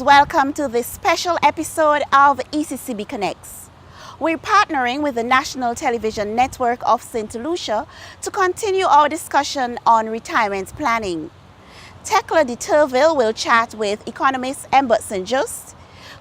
welcome to this special episode of ECCB Connects. We're partnering with the National Television Network of Saint Lucia to continue our discussion on retirement planning. Thecla Deterville will chat with Economist Embert St Juste,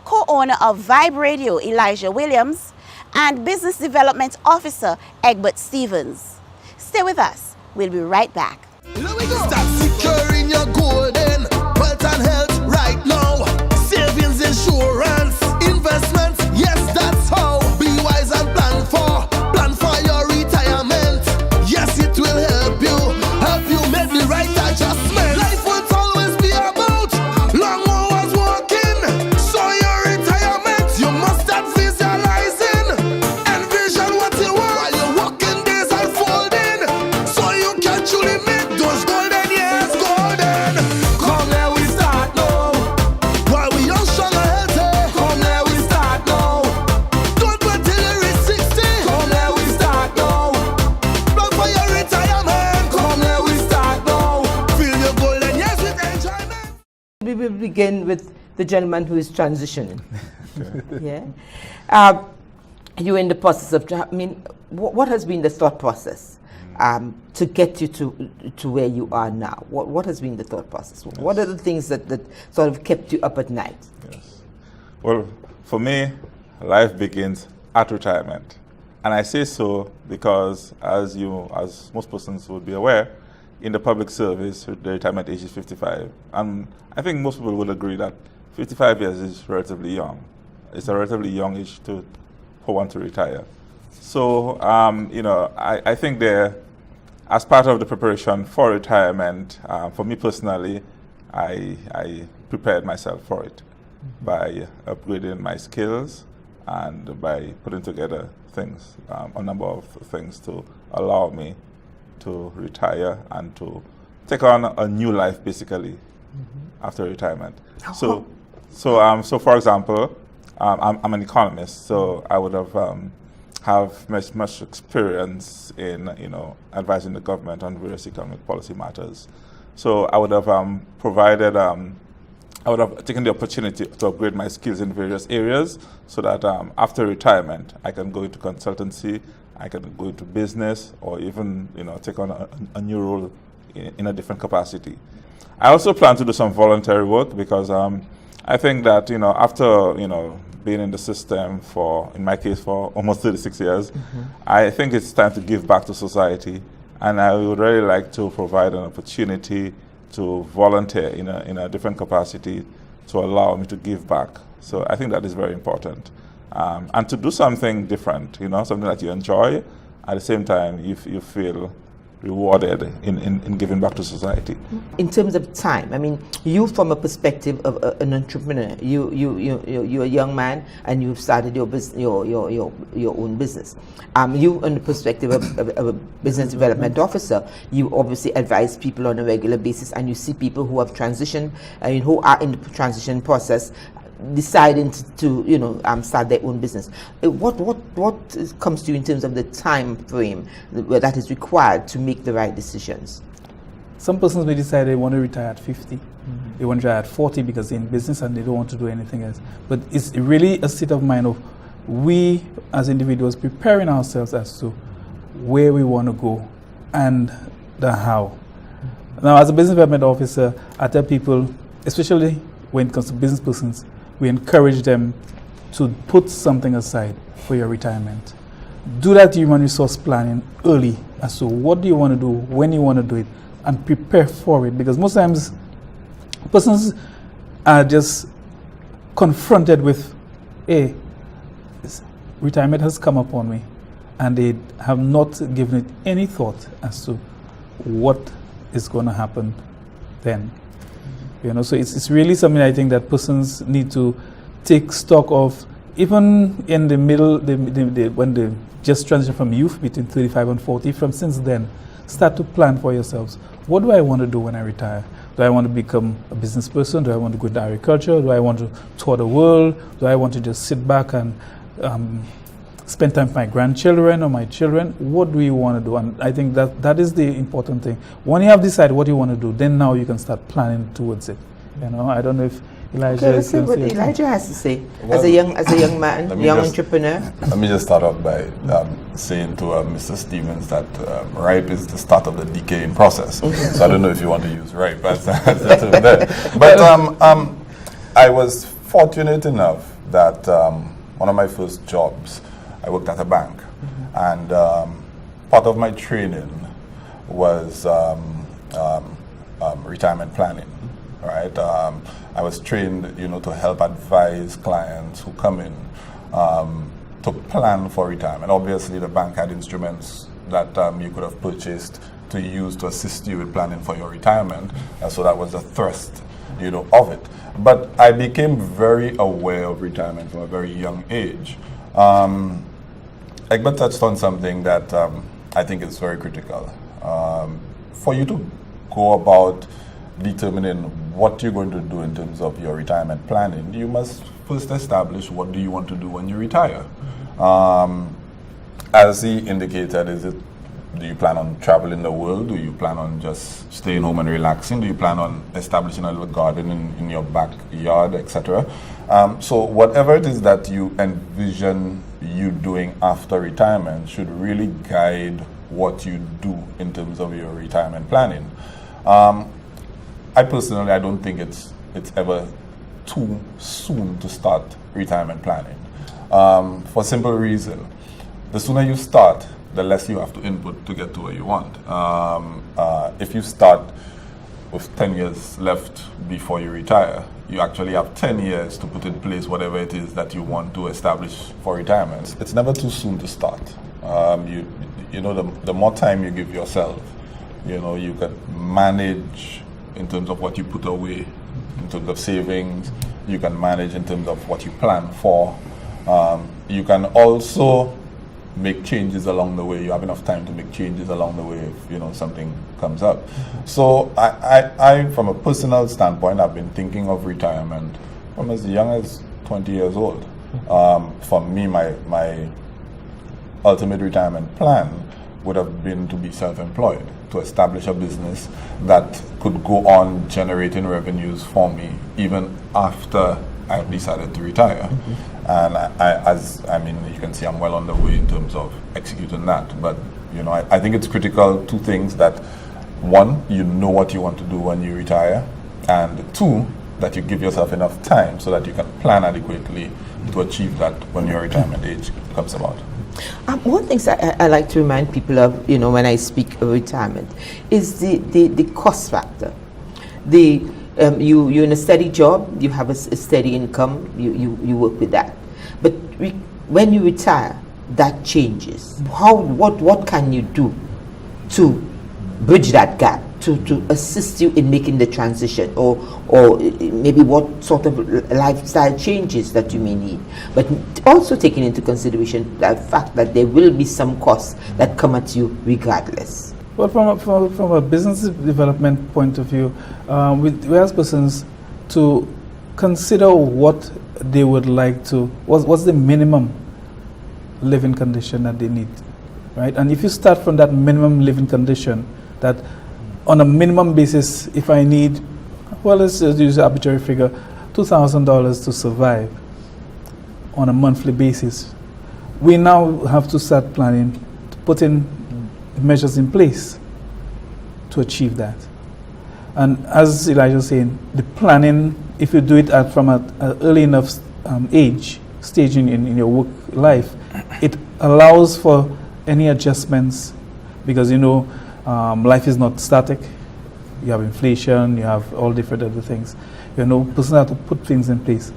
co-owner of Vibe Radio Elijah Williams, and Business Development Officer Egbert Stevens. Stay with us. We'll be right back. Here we go. Start securing your golden wealth and health right now. Savings, insurance, investments, yes, that's how. Be wise and plan for your retirement. Yes, it will help you make the right adjustment. Life will always be about long hours working. So your retirement, you must start visualizing. Envision what you want while your working days unfolding. So you can truly make those golden years golden. Come here, we start now. While we young, strong and healthy. Come here, we start now. Don't wait till you reach 60. Come here, we start now. Plan for your retirement. Come here, we start now. Feel your golden years with enjoyment. We will begin with the gentleman who is transitioning. Yeah. You're in the process of, what has been the thought process to get you to where you are now? What has been the thought process? Yes. What are the things that sort of kept you up at night? Yes. Well, for me, life begins at retirement. And I say so because, as most persons would be aware, in the public service, the retirement age is 55. And I think most people would agree that 55 years is relatively young. It's a relatively young age for one to retire. So, I think as part of the preparation for retirement, for me personally, I prepared myself for it by upgrading my skills and by putting together things, a number of things to allow me to retire and to take on a new life, basically, after retirement. So for example, I'm an economist, so I would have much experience in advising the government on various economic policy matters. So I would have taken the opportunity to upgrade my skills in various areas, so that after retirement I can go into consultancy, I can go into business, or even take on a new role in a different capacity. I also plan to do some voluntary work because I think that after being in the system in my case, for almost 36 years, I think it's time to give back to society, and I would really like to provide an opportunity to volunteer in a different capacity to allow me to give back. So I think that is very important, and to do something different, something that you enjoy, at the same time you feel rewarded in giving back to society. In terms of time, you from a perspective of an entrepreneur, you're a young man and you've started your own business. You, in the perspective of a business development officer, you obviously advise people on a regular basis, and you see people who have transitioned, who are in the transition process, deciding to start their own business. What comes to you in terms of the time frame that is required to make the right decisions? Some persons may decide they want to retire at 50. They want to retire at 40 because they're in business and they don't want to do anything else. But it's really a state of mind of we as individuals preparing ourselves as to where we want to go and the how. Now, as a business development officer, I tell people, especially when it comes to business persons, we encourage them to put something aside for your retirement. Do that human resource planning early as to what do you want to do, when you want to do it, and prepare for it. Because most times, persons are just confronted with, hey, retirement has come upon me, and they have not given it any thought as to what is going to happen then. So it's really something I think that persons need to take stock of, even in the middle, when they just transition from youth between 35 and 40. From since then, start to plan for yourselves. What do I want to do when I retire? Do I want to become a business person? Do I want to go into agriculture? Do I want to tour the world? Do I want to just sit back and spend time with my grandchildren or my children? What do you want to do? And I think that is the important thing. When you have decided what you want to do, then now you can start planning towards it. I don't know if Elijah, Okay, let's see what Elijah has to say. As a young man, young entrepreneur. Let me just start off by saying to Mr. Stevens that ripe is the start of the decaying process. So I don't know if you want to use ripe as there. But I was fortunate enough that one of my first jobs, I worked at a bank. And part of my training was retirement planning. Right, I was trained, to help advise clients who come in to plan for retirement. Obviously, the bank had instruments that you could have purchased to use to assist you with planning for your retirement. So that was the thrust, of it. But I became very aware of retirement from a very young age. Egbert touched on something that I think is very critical. For you to go about determining what you're going to do in terms of your retirement planning, you must first establish what do you want to do when you retire. As he indicated, do you plan on traveling the world? Do you plan on just staying home and relaxing? Do you plan on establishing a little garden in your backyard, etc.? So whatever it is that you envision you doing after retirement should really guide what you do in terms of your retirement planning. I personally, I don't think it's ever too soon to start retirement planning. For a simple reason, the sooner you start, the less you have to input to get to where you want. If you start with 10 years left before you retire, you actually have 10 years to put in place whatever it is that you want to establish for retirement. It's never too soon to start. The more time you give yourself, you can manage in terms of what you put away, in terms of savings. You can manage in terms of what you plan for. You can also make changes along the way. You have enough time to make changes along the way if something comes up. So I from a personal standpoint, I've been thinking of retirement from as young as 20 years old. For me, my ultimate retirement plan would have been to be self-employed, to establish a business that could go on generating revenues for me even after I've decided to retire. And you can see I'm well on the way in terms of executing that. But I think it's critical, two things: that one, you know what you want to do when you retire, and two, that you give yourself enough time so that you can plan adequately to achieve that when your retirement age comes about. One thing I like to remind people of, when I speak of retirement, is the cost factor. You're in a steady job, you have a steady income, you work with that. But when you retire, that changes. What can you do to bridge that gap, to assist you in making the transition, or maybe what sort of lifestyle changes that you may need, but also taking into consideration the fact that there will be some costs that come at you regardless. Well, from a business development point of view, we ask persons to consider what they would like to, what's the minimum living condition that they need, right? And if you start from that minimum living condition, that on a minimum basis, if I need, let's just use an arbitrary figure, $2,000 to survive on a monthly basis, we now have to start planning, to put in measures in place to achieve that. And as Elijah was saying, the planning, if you do it from an early enough stage in your work life, it allows for any adjustments, because life is not static. You have inflation, you have all different other things. Person have to put things in place.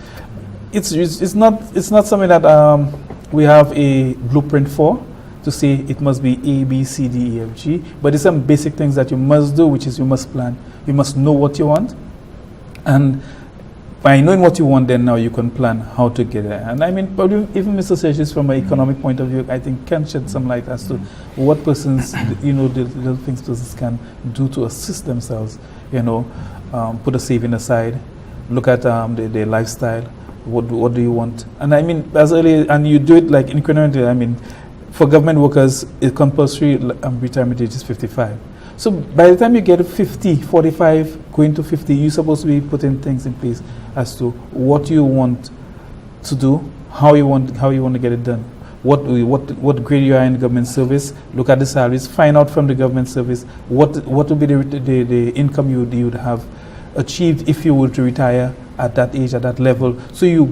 It's not something that we have a blueprint for, to say it must be A, B, C, D, E, F, G, but there's some basic things that you must do, which is you must plan. You must know what you want, and by knowing what you want, then now you can plan how to get there. And probably even Mr. St Juste, from an economic point of view, I think can shed some light as to what persons, the little things persons can do to assist themselves. Put a saving aside, look at their lifestyle. What do you want? And as early, and you do it like incrementally. For government workers, a compulsory retirement age is 55. So by the time you get to 50, 45, going to 50, you're supposed to be putting things in place as to what you want to do, how you want to get it done. What grade you are in the government service, look at the salaries, find out from the government service what would be the income you would have achieved if you were to retire at that age, at that level, so you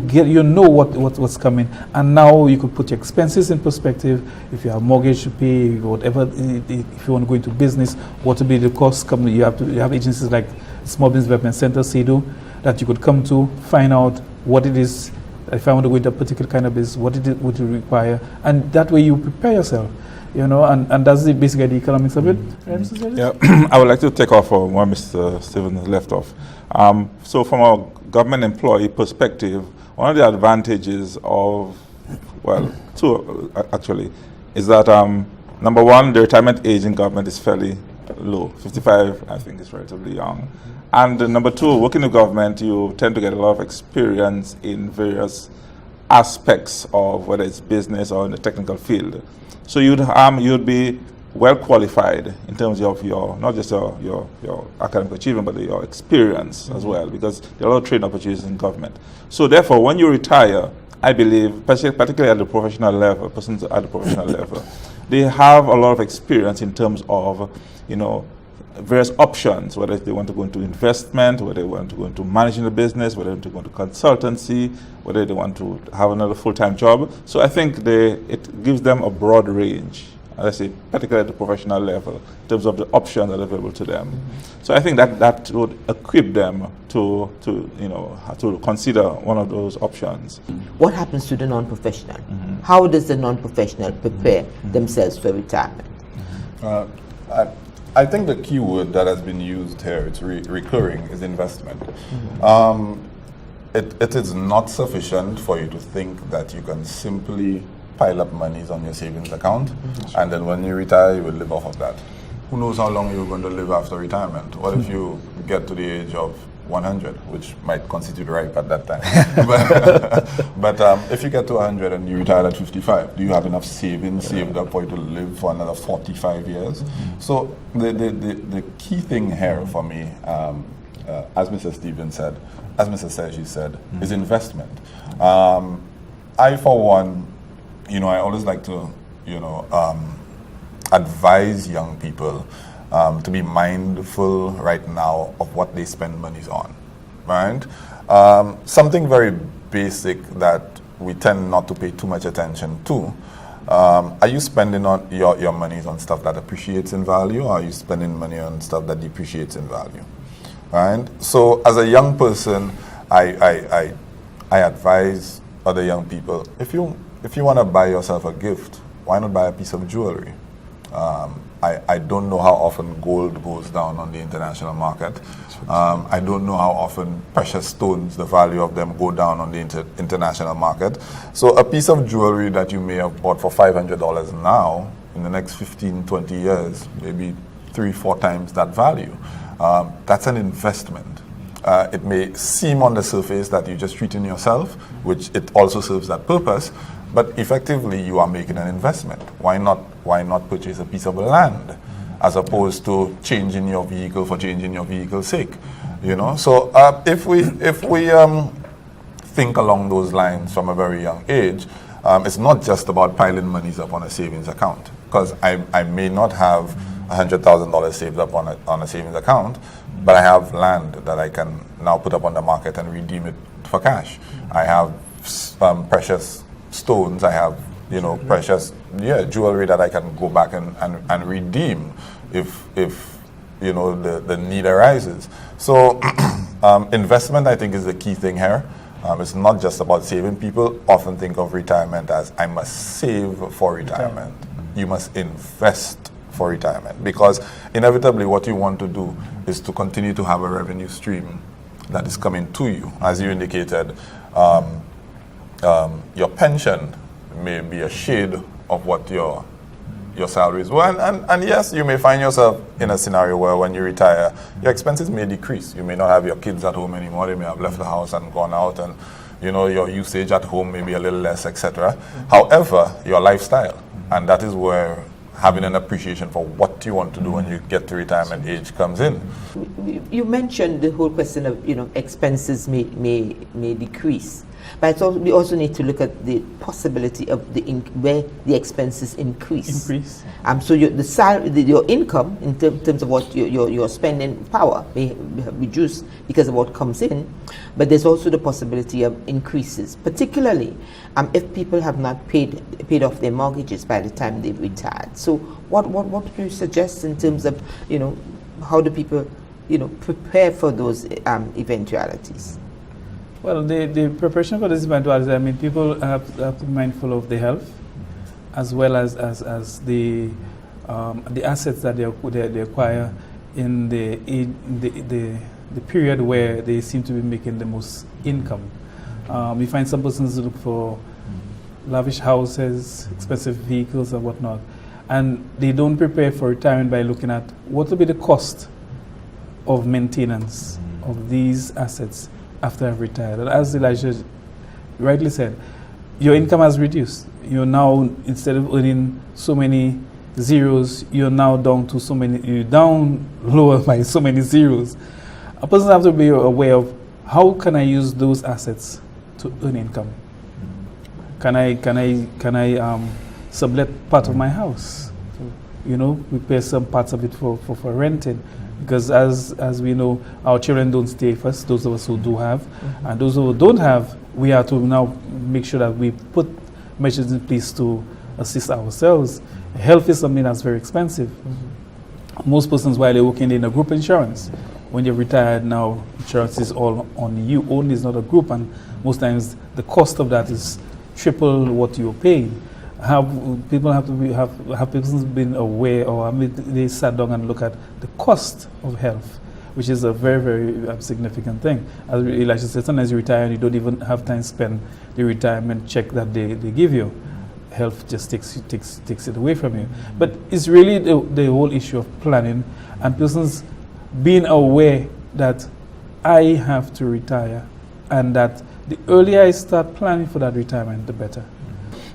know what's coming, and now you could put your expenses in perspective. If you have mortgage to pay, whatever, if you want to go into business, what will be the cost coming? You have agencies like Small Business Development Center, SEDO, that you could come to, find out what it is. If I want to go into a particular kind of business, what would it require, and that way you prepare yourself. And that's basically the economics of it. Right, Mr. Stevens? Yeah, I would like to take off from where Mr. Stevens left off. So from a government employee perspective, one of the advantages of, well, two actually, is that number one, the retirement age in government is fairly low. 55, I think, is relatively young. And number two, working in government, you tend to get a lot of experience in various aspects of whether it's business or in the technical field. So you'd be well qualified in terms of your, not just your academic achievement, but your experience as well, because there are a lot of training opportunities in government. So therefore, when you retire, I believe, particularly at the professional level, persons at the professional level, they have a lot of experience in terms of, various options, whether they want to go into investment, whether they want to go into managing the business, whether they want to go into consultancy, whether they want to have another full-time job. So I think it gives them a broad range, as I say, particularly at the professional level, in terms of the options that are available to them. So I think that would equip them to consider one of those options. What happens to the non-professional? How does the non-professional prepare themselves for retirement? I think the key word that has been used here, it's recurring, is investment. It is not sufficient for you to think that you can simply pile up monies on your savings account, and then when you retire, you will live off of that. Who knows how long you're going to live after retirement? What if you get to the age of 100, which might constitute ripe at that time? but if you get to 100 and you retire at 55, do you have enough savings saved up for you to live for another 45 years? So the key thing here for me, as Mr. Stevens said, as Mr. St Juste said, is investment. I, for one, I always like to, advise young people to be mindful right now of what they spend monies on, right? Something very basic that we tend not to pay too much attention to. Are you spending on your monies on stuff that appreciates in value, or are you spending money on stuff that depreciates in value, right? So as a young person, I advise other young people, if you want to buy yourself a gift, why not buy a piece of jewelry? I don't know how often gold goes down on the international market. I don't know how often precious stones, the value of them, go down on the international market. So a piece of jewelry that you may have bought for $500 now, in the next 15, 20 years, maybe 3-4 times that value. That's an investment. It may seem on the surface that you're just treating yourself, which it also serves that purpose, but effectively you are making an investment. Why not purchase a piece of land as opposed to changing your vehicle for changing your vehicle's sake? So if we think along those lines from a very young age, it's not just about piling monies up on a savings account, because I may not have $100,000 saved up on a savings account, but I have land that I can now put up on the market and redeem it for cash. I have precious stones, I have precious jewelry that I can go back and redeem if the need arises. So investment, I think, is the key thing here. It's not just about saving. People often think of retirement as, I must save for retirement. You must invest for retirement, because inevitably what you want to do is to continue to have a revenue stream that is coming to you. As you indicated, your pension may be a shade of what your salary is. Well, and yes, you may find yourself in a scenario where when you retire, your expenses may decrease. You may not have your kids at home anymore. They may have left the house and gone out, and your usage at home may be a little less, etc. However, your lifestyle, and that is where having an appreciation for what you want to do when you get to retirement age comes in. You mentioned the whole question of, expenses may decrease, but we also need to look at the possibility of where the expenses increase. So your income in terms of what your spending power may reduce because of what comes in, but there's also the possibility of increases, particularly if people have not paid off their mortgages by the time they've retired. So what do you suggest in terms of how do people prepare for those eventualities? Well, the preparation for this eventuality, people have to be mindful of their health, as well as the assets that they acquire in the period where they seem to be making the most income. We find some persons look for lavish houses, expensive vehicles, and whatnot, and they don't prepare for retirement by looking at what will be the cost of maintenance of these assets after I've retired. And as Elijah rightly said, your income has reduced. You're now, instead of earning so many zeros, you're now down to you're down lower by so many zeros. A person has to be aware of how can I use those assets to earn income. Can I sublet part of my house? We pay some parts of it for renting. Because as we know, our children don't stay first, those of us who do have. And those who don't have, we have to now make sure that we put measures in place to assist ourselves. Health is something that's very expensive. Most persons, while they're working in a group insurance, when you're retired now, insurance is all on you only, it's not a group, and most times the cost of that is triple what you're paying. People have persons been aware, or they sat down and look at the cost of health, which is a very, very significant thing. As Elijah said, sometimes you retire and you don't even have time to spend the retirement check that they give you. Health just takes it away from you. But it's really the whole issue of planning and persons being aware that I have to retire, and that the earlier I start planning for that retirement, the better.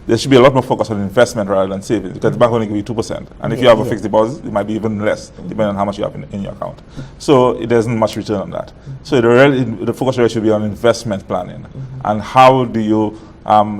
There should be a lot more focus on investment rather than savings, because the bank only give you 2%. And if you have a fixed deposit, it might be even less, depending on how much you have in your account. So it isn't much return on that. So the focus really should be on investment planning. And how do you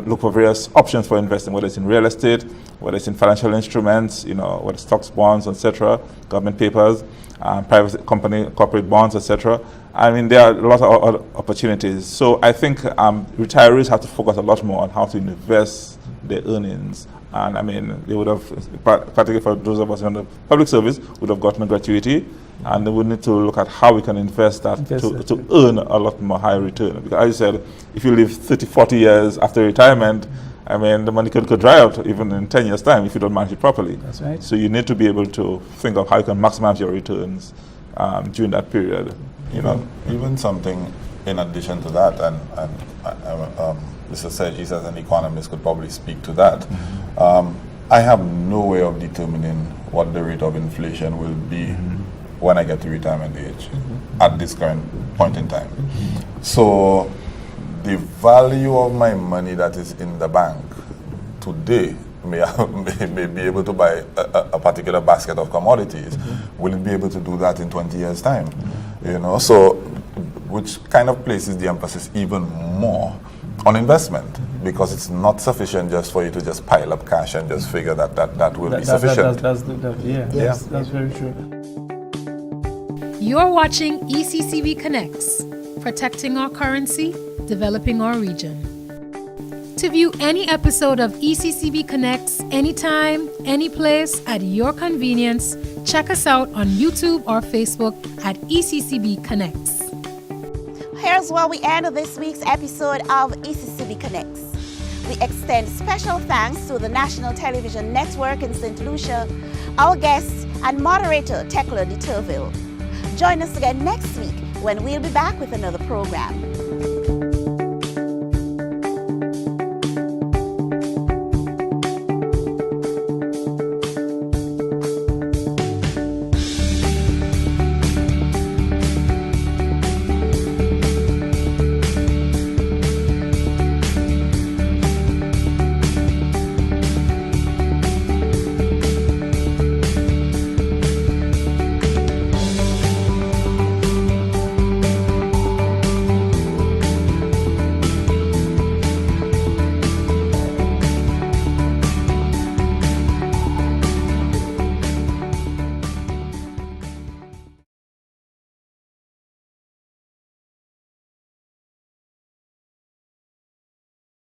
look for various options for investing, whether it's in real estate, whether it's in financial instruments, whether it's stocks, bonds, etc., government papers, private company, corporate bonds, etc. There are a lot of other opportunities. So I think retirees have to focus a lot more on how to invest their earnings. And they would have, particularly for those of us in the public service, would have gotten a gratuity, and they would need to look at how we can invest that to earn a lot more high return. Because as you said, if you live 30, 40 years after retirement, the money could dry out even in 10 years' time if you don't manage it properly. That's right. So you need to be able to think of how you can maximize your returns during that period. Even something in addition to that, and Mr. St Juste as an economist could probably speak to that. I have no way of determining what the rate of inflation will be when I get to retirement age at this current point in time. So the value of my money that is in the bank today may be able to buy a particular basket of commodities. Will it be able to do that in 20 years' time? So which kind of places the emphasis even more on investment, because it's not sufficient just for you to just pile up cash and just figure that will be sufficient. That's very true. You're watching ECCB Connects, protecting our currency, developing our region. To view any episode of ECCB Connects anytime, any place, at your convenience, check us out on YouTube or Facebook at ECCB Connects. Here's where we end this week's episode of ECCB Connects. We extend special thanks to the National Television Network in Saint Lucia, our guest and moderator, Thecla Deterville. Join us again next week when we'll be back with another program.